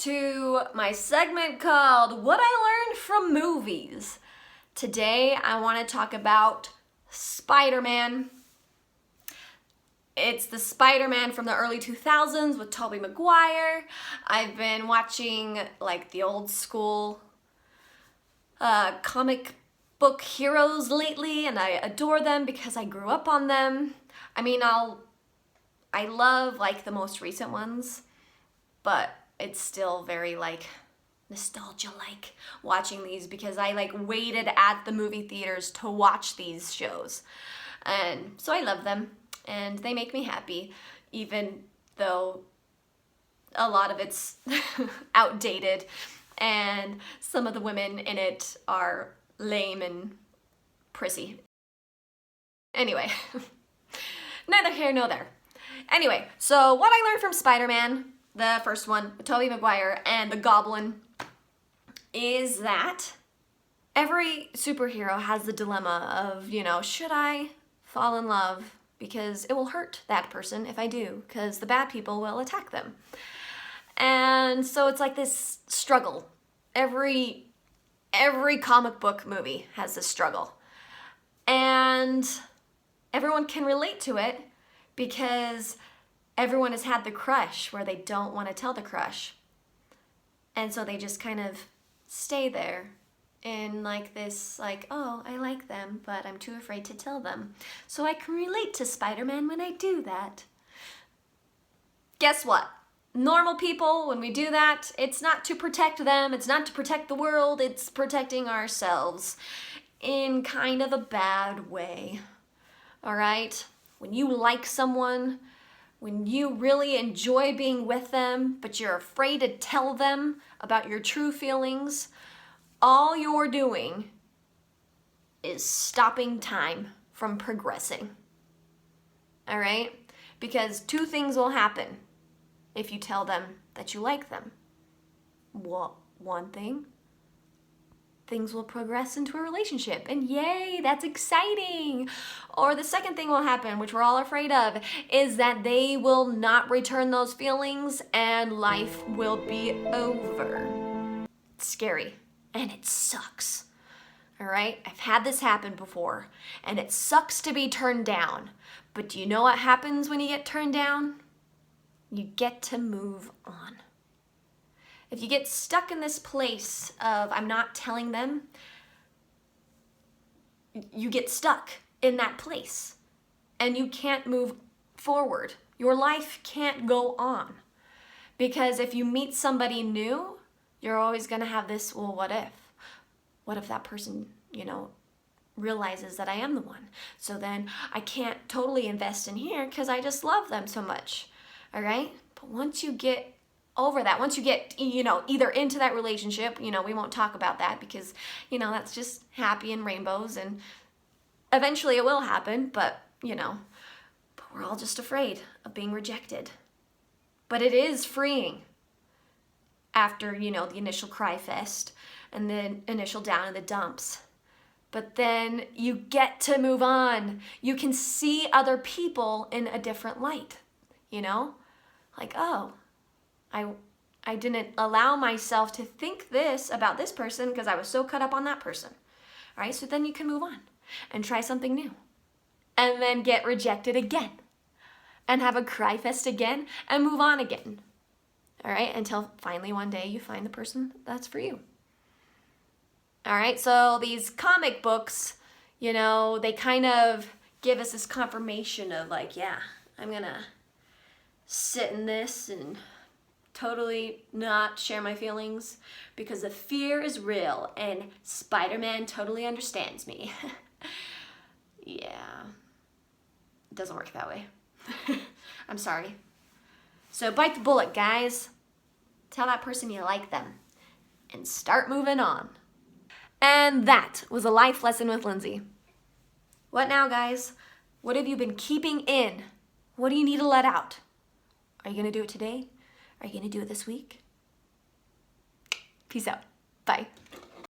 to my segment called What I Learned from Movies. Today I want to talk about Spider-Man. It's the Spider-Man from the early 2000s with Tobey Maguire. I've been watching like the old school comic book heroes lately, and I adore them because I grew up on them. I mean, I love like the most recent ones, but it's still very like nostalgia-like watching these because I like waited at the movie theaters to watch these shows. And so I love them and they make me happy, even though a lot of it's outdated and some of the women in it are lame and prissy. Anyway, neither here nor there. Anyway, so what I learned from Spider-Man, the first one, with Tobey Maguire and the Goblin, is that every superhero has the dilemma of, you know, should I fall in love? Because it will hurt that person if I do, because the bad people will attack them. And so it's like this struggle. Every comic book movie has this struggle. And everyone can relate to it because everyone has had the crush where they don't want to tell the crush. And so they just kind of stay there in like this, like, oh, I like them, but I'm too afraid to tell them. So I can relate to Spider-Man when I do that. Guess what? Normal people, when we do that, it's not to protect them, it's not to protect the world, it's protecting ourselves in kind of a bad way. All right? When you like someone, when you really enjoy being with them, but you're afraid to tell them about your true feelings, all you're doing is stopping time from progressing. All right? Because two things will happen if you tell them that you like them. Well, one thing, things will progress into a relationship, and yay, that's exciting. Or the second thing will happen, which we're all afraid of, is that they will not return those feelings and life will be over. It's scary, and it sucks. All right, I've had this happen before, and it sucks to be turned down. But do you know what happens when you get turned down? You get to move on. If you get stuck in this place of I'm not telling them, you get stuck in that place and you can't move forward. Your life can't go on. Because if you meet somebody new, you're always going to have this, well, what if? What if that person, you know, realizes that I am the one? So then I can't totally invest in here because I just love them so much. All right? But once you get over that, once you get, you know, either into that relationship, you know, we won't talk about that because, you know, that's just happy and rainbows and eventually it will happen, but, you know, but we're all just afraid of being rejected. But it is freeing after, you know, the initial cry fest and the initial down in the dumps. But then you get to move on. You can see other people in a different light, you know? Like, oh, I didn't allow myself to think this about this person because I was so caught up on that person. All right, so then you can move on and try something new. And then get rejected again. And have a cry fest again and move on again. All right, until finally one day you find the person that's for you. All right, so these comic books, you know, they kind of give us this confirmation of like, yeah, I'm gonna sit in this and totally not share my feelings because the fear is real and Spider-Man totally understands me. Yeah, it doesn't work that way. I'm sorry. So bite the bullet, guys. Tell that person you like them and start moving on. And that was a life lesson with Lindsay. What now, guys? What have you been keeping in? What do you need to let out? Are you going to do it today? Are you going to do it this week? Peace out. Bye.